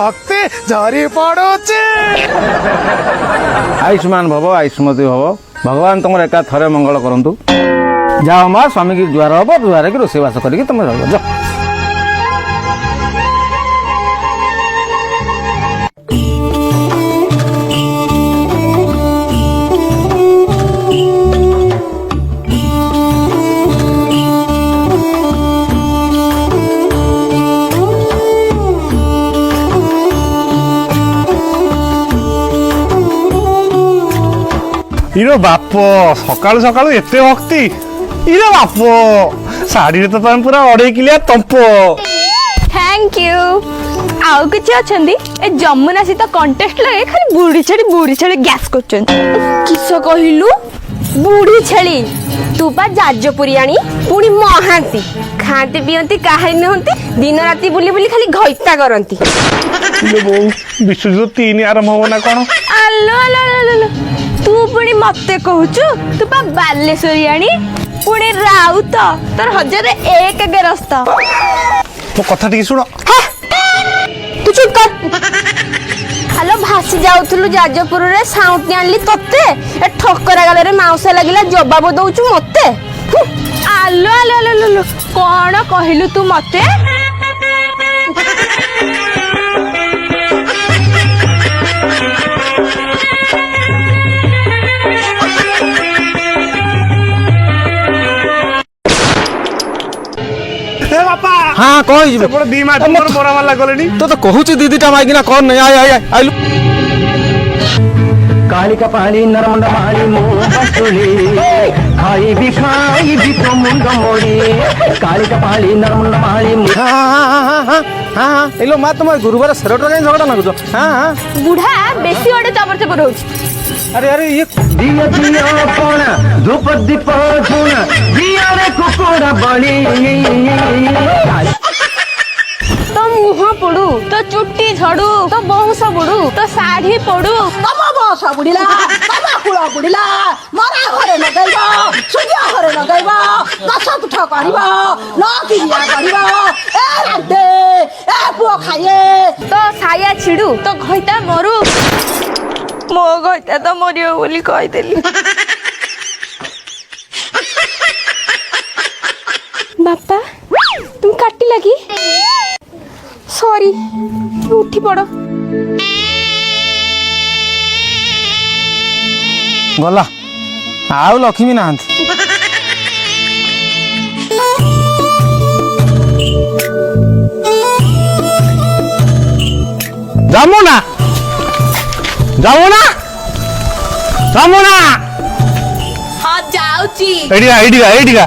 भक्ति झरी पड़ुची। आयुष्मान भव आयुष्मती भव भगवान तुम एका थरे मंगल करंतु। जाओ माँ स्वामी की जुआर हम जुआर की रोषेईवास करके तुम जा। इरो बाप सकाळु सकाळु एते भक्ति इरो बाप साड़ी तो तुम पूरा 2.5 किलिया तंप। Thank you. आउ किछि अछंदी ए जमुना सहित कंटेस्ट लगे खाली बुढ़ी छेड़ी गैस करछन। किस कहिलु बुढ़ी छेड़ी तू बा जाजपुरियाणी पुणी महांती खाते पियंती काहे नहंती दिन राती बुली बुली खाली घइता करंती। विश्व 3 आरंभ हो ना कोन आलो आलो आलो तू पुणी मते कहूचु तू बा बालेश्वरियाणी पुणी राउत तोर 1001 गेरस्त। तो कथा ठीक सुनो तू चुप कर। हेलो भासी जाउथलु जाजपुर रे साउंटी आनली तत्ते ए ठक्करा गाले रे माउसा लागिला जवाब दउचु मते। आलो आलो आलो आलो कोन कहिलु तू मते? हाँ कहि जे बड़ दी मा तुमर बोरा वाला गलेनी तो कहूची दीदीटा माइकिना कौन नहीं आय आय आइलु। कालिका पाली नरमुंड माली मुंह बसुली खाई भी तो मुंड मोड़ी कालिका पाली नरमुंड माली हाँ हेलो माँ तुम गुरुवार सेरोटर कहीं झगड़ा ना कुछ। हाँ बुढ़ा बेसी ओडे चबर चबर होउची। अरे ये दिया दिया पोना धूप दीप झुना दिया रे कुकुड़ा बड़ी तो मुह पड़ू तो चुट्टी झड़ू तो बौंस बुड़ू तो साड़ी पड़ू तम बस बुढ़िला तम कुल बुढ़िला मरा घरे लगैबा सूर्य घरे लगैबा दस तुठ करबा न किरिया करबा ए राधे ए पुओ खाइए तो साया छिड़ू तो घइता मरू मो घइता तो मरियो बोली कहि देली। बापा तुम काटी लगी सॉरी उठी पड़ो। गला आउ लक्ष्मी ना जामुना जामुना जामुना हाँ जाऊची एडिगा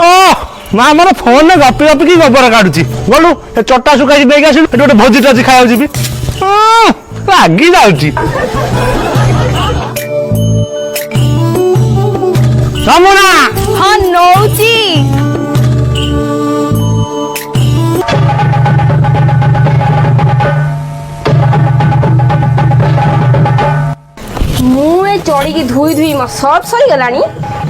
ओ माँ मोर फोन में गपी गपी की गोबर काटुची गलु चटा सुखा नहीं आस गोटे भोजी टाजी खाया जी रागी जाऊँगी। जामुना हाँ नौची मुए चढ़ी की धुई धुई मो सब सही गलानी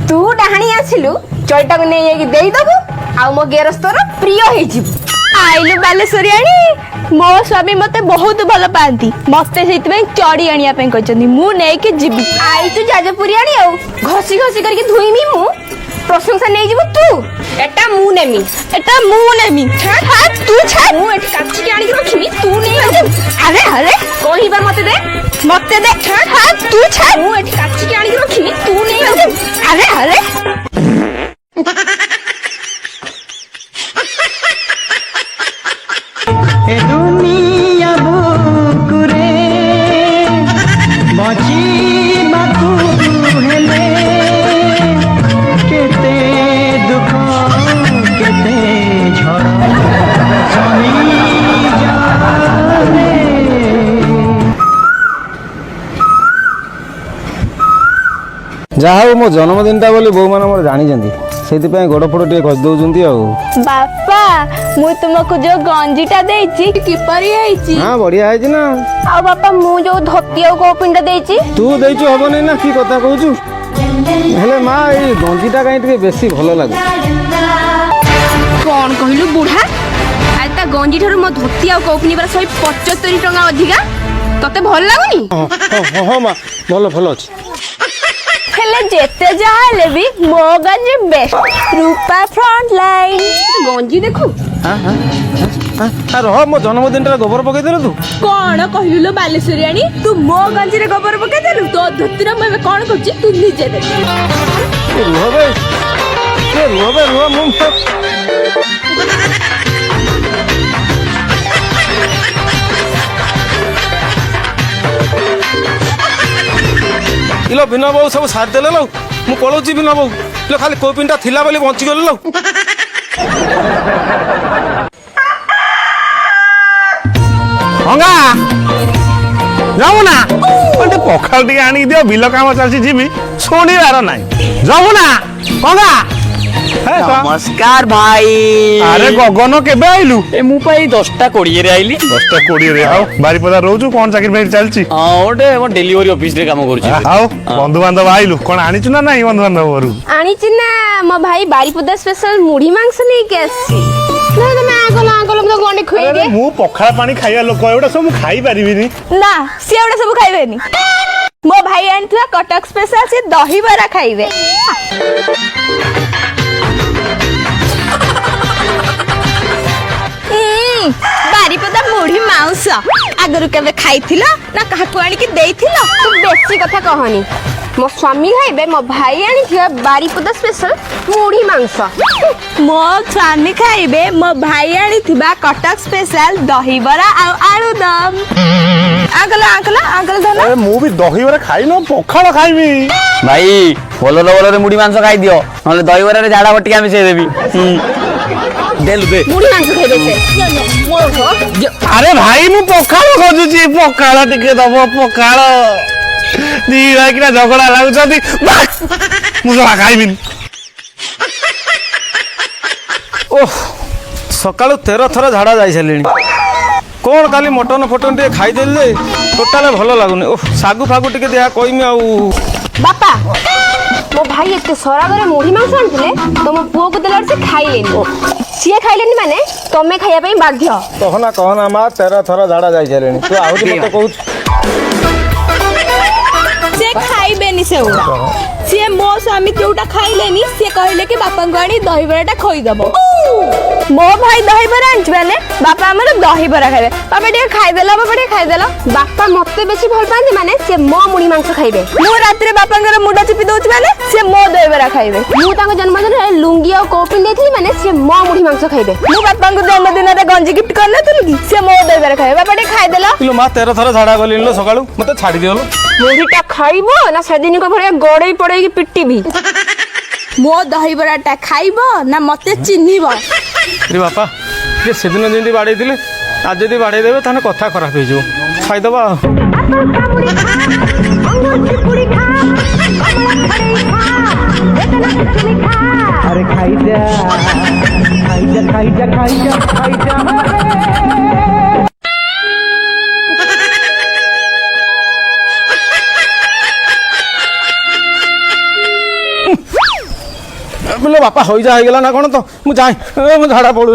तू डाहाणी आसिलु चईटा को नहीं देई दबु आ मो गेरस्तर प्रिय हे जिवु। आइलु बालेश्वरियाणी मो स्वामी मते बहुत भल पाती मते सेति चढ़ी आनिया पे कहचंदी मु नै के जिवि। आई तू जाजपुरियाणी आ घसी घसी करके धुईमी मु प्रशंसा नहीं जीवु तू एटा मु नेमी हां तू छा मु एट काची के आनी रखिमी तू नहीं अरे अरे कोही बार मते दे हां तू छा मु एट काची के आनी रखिमी तू नहीं अरे अरे दुनिया बुकुरे बची बाकू हेले केते दुख केते झड़ सही जाने जहाँ मो जन्मदिनटा बोली बो मैंने मोर जानी से गोड़ फोड़ टे घस दौरान बापा मु तुमको जो गंजीटा देइची किपरि आइची। हाँ बढ़िया है ना। आ बापा मु जो धोती और कोपिंडा देइची तू देइछु हबो नै ना की कथा कहूछु हेले माँ ये गंजीटा कहीं टे बेसी भल लागे। कौन कहलु बुढ़ा आज ता ଗଞ୍ଜି ଠାରୁ ମୋ ଧୋତି ଆଉ କୌପିନି ପରା 175 ଟଙ୍କା ଅଧିକା ତତେ ଭଲ ଲାଗୁନି? ହଁ ମା ଭଲ ଭଲ ଅଛି। ହେଲେ ଯେତେ ଯାହା ହେଲେ ବି ମୋ ଗଞ୍ଜି ବେଷ୍ଟ ରୂପା ଫ୍ରଣ୍ଟ ଲାଇନ୍ ଗଞ୍ଜି ଦେଖୁ। ରହ ମୋ ଜନ୍ମଦିନଟାରେ ଗୋବର ପକେଇଦେଲୁ ତୁ। କଣ କହିଲୁ ଲୋ ବାଲେଶ୍ୱରିଆଣି ତୁ ମୋ ଗଞ୍ଜିରେ ଗୋବର ପକେଇଦେଲୁ ତୋ ଧୋତିର ମୁଁ ଏବେ କଣ କରୁଛି ତୁ ନିଜେ ଦେଖ। ରୁହ ବେ ରୁହ ମୁଁ ଇଲୋ ଭିନ ବୋଉ ସବୁ ସାରିଦେଲେ ଲୋ ମୁଁ ପଳଉଛି ଭିନ ବୋଉ ଇଲୋ ଖାଲି କୋପିନଟା ଥିଲା ବୋଲି ବଞ୍ଚିଗଲି ଲୋ। ଭଙ୍ଗା ଯମୁନା ଗୋଟେ ପଖାଳ ଟିକେ ଆଣିକି ଦିଅ ବିଲ କାମ ଚାଲିଛି ଯିବି ଶୁଣିବାର ନାହିଁ। ଯମୁନା ଭଙ୍ଗା नमस्कार भाई ଆରେ ଗଗନ କେବେ ଆଇଲୁ? ए मु पाई 10:20 रे आइली 10:20 ଆଉ ବାରିପଦା ରହୁଛୁ କଣ ଚାକିରି ଫାକିରି ଚାଲିଛି? ओटे मो डिलीवरी ऑफिस रे काम करूची ଆଉ ବନ୍ଧୁବାନ୍ଧବ ଆଇଲୁ କଣ ଆଣିଛୁ ନା ନାଇଁ ବନ୍ଧୁବାନ୍ଧବ ଘରୁ? ଆଣିଛି ନା ମୋ ଭାଇ ବାରିପଦା ସ୍ପେଶାଲ ମୁଢି ମାଂସ ନେଇକି ଆସିଛି। ନା ତମେ ଆଗଲ ମୁଁ ଗଣ୍ଡେ ଖୁଏଇ ଆରେ ଦିଏ। ମୁଁ ପଖାଳ ପାଣି ଖାଇବା ଲୋକ ଏଗୁଡ଼ା ସବୁ ମୁଁ ଖାଇପାରିବିନି। ନା ସିଏ ଏଗୁଡ଼ା ସବୁ ଖାଇବେନି। ମୋ ଭାଇ ଆଣିଥିବା କଟକ ସ୍ପେଶାଲ ସେ ଦହିବରା ଖାଇବେ। ବାରିପଦା ମୁଢି ମାଉଁସ ଆଗରୁ କେବେ ଖାଇଥିଲ ନା କାହାକୁ ଆଣିକି ଦେଇଥିଲ? ତୁ ବେଶୀ କଥା କହନି। ମୋ ସ୍ୱାମୀ ଖାଇବେ ମୋ ଭାଇ ଆଣିଥିବା ବାରିପଦା ସ୍ପେଶାଲ ମୁଢି ମାଂସ। ମୋ ସ୍ୱାମୀ ଖାଇବେ ମୋ ଭାଇ ଆଣିଥିବା କଟକ ସ୍ପେଶାଲ ଦହିବରା ଆଉ ଆଳୁଦମ। ଆଗଲ ଧନ ଆରେ ମୁଁ ବି ଦହିବରା ଖାଇନ ପଖାଳ ଖାଇବି। भाई बोलरे मुड़ी मांस खाई दियो नले दही बरा रे झाड़ा बटिया मिसे देबी देलु दे ମୁଢି ମାଂସ ଖାଇବେ ସେ। ଆରେ ଭାଇ ମୁଁ ପଖାଳ ଖୋଜୁଛି ପଖାଳ ଟିକେ ଦବ ପଖାଳ। ଦି ଭାଇ କିନା ଝଗଡା ଲାଗୁଛନ୍ତି ମୁଁ ଜମା ଖାଇବିନି। ଓହ ସକାଳୁ 13 ଥର ଝାଡ଼ା ଯାଇସାରିଲିଣି କଣ କାଲି ମଟନ ଫଟନ ଟିକେ ଖାଇଦେଲି ଯେ ଟୋଟାଲ ଭଲ ଲାଗୁନି। ଓହ ଶାଗୁ ଫାଗୁ ଟିକେ ଦେହା କହିମି ଆଉ ବାପା ମୋ ଭାଇ ଏତେ ସରାଗରେ ମୁଢି ମାଂସ ଆଣିଥିଲେ ତମ ପୁଅକୁ ଦେଲା ସେ ଖାଇଲେନି। ସିଏ ଖାଇଲେନି ମାନେ ତମେ ଖାଇବା ପାଇଁ ବାଧ୍ୟ। କହନା ମା 13 ଥର ଝାଡ଼ା ଯାଇସାରିଲିଣି ତୁ ଆହୁରି ମତେ କହୁଛୁ। ସେ ଖାଇବେନି ସେଗୁଡା। ସିଏ ମୋ ସ୍ୱାମୀ ଯୋଉଟା ଖାଇଲେନି ସିଏ କହିଲେ କି ବାପାଙ୍କୁ ଆଣି ଦହିବରାଟା ଖୋଇଦବ। ମୋ ଭାଇ ଦହିବରା ଆଣିଛି ମାନେ ବାପା ଆମର ଦହିବରା ଖାଇବେ। ବାପା ଟିକେ ଖାଇଦେଲ ବାପା ମତେ ବେଶୀ ଭଲ ପାଆନ୍ତି ମାନେ ସେ ମୋ ମୁଢି ମାଂସ ଖାଇବେ। ମୁଁ ରାତିରେ ବାପାଙ୍କର ମୁଣ୍ଡ ଚିପି ଦଉଛି ମାନେ ସେ ମୋ ଦହିବରା ଖାଇବେ। ମୁଁ ତାଙ୍କ ଜନ୍ମଦିନରେ ଲୁଙ୍ଗି ଆଉ କୌପିନ ଦେଇଥିଲି ମାନେ ସେ ମୋ ମୁଢି ମାଂସ ଖାଇବେ। ମୁଁ ବାପାଙ୍କୁ ଜନ୍ମଦିନରେ ଗଞ୍ଜି ଗିଫ୍ଟ କରିନଥିଲି କି ସେ ମୋ ଦହିବରା ଖାଇବେ। ବାପା ଟିକେ ଖାଇଦେଲ। ଇଲୋ ମା 13 ଥର ଝାଡ଼ା ଗଲିଣି ଲୋ ସକାଳୁ ମତେ ଛାଡ଼ି ଦିଅ ଲୋ। ମୁଢିଟା ଖାଇବ ନା ସେଦିନଙ୍କ ଭଳିଆ ଗଡେଇ ପଡେଇକି ପିଟିବି? ମୋ ଦହିବରାଟା ଖାଇବ ନା ମତେ ଚିହ୍ନିବ? ରେ ବାପା ଟିକେ ସେଦିନ ଯେମିତି ବାଡ଼େଇଥିଲେ ଆଜି ଯଦି ବାଡ଼େଇ ଦେବେ ତାହେଲେ କଥା ଖରାପ ହେଇଯିବ ଖାଇଦେବା ଆଉ। अरे खाइजा बोले बापा हो जा गला ना कौन तो मुझे झाड़ा पड़ू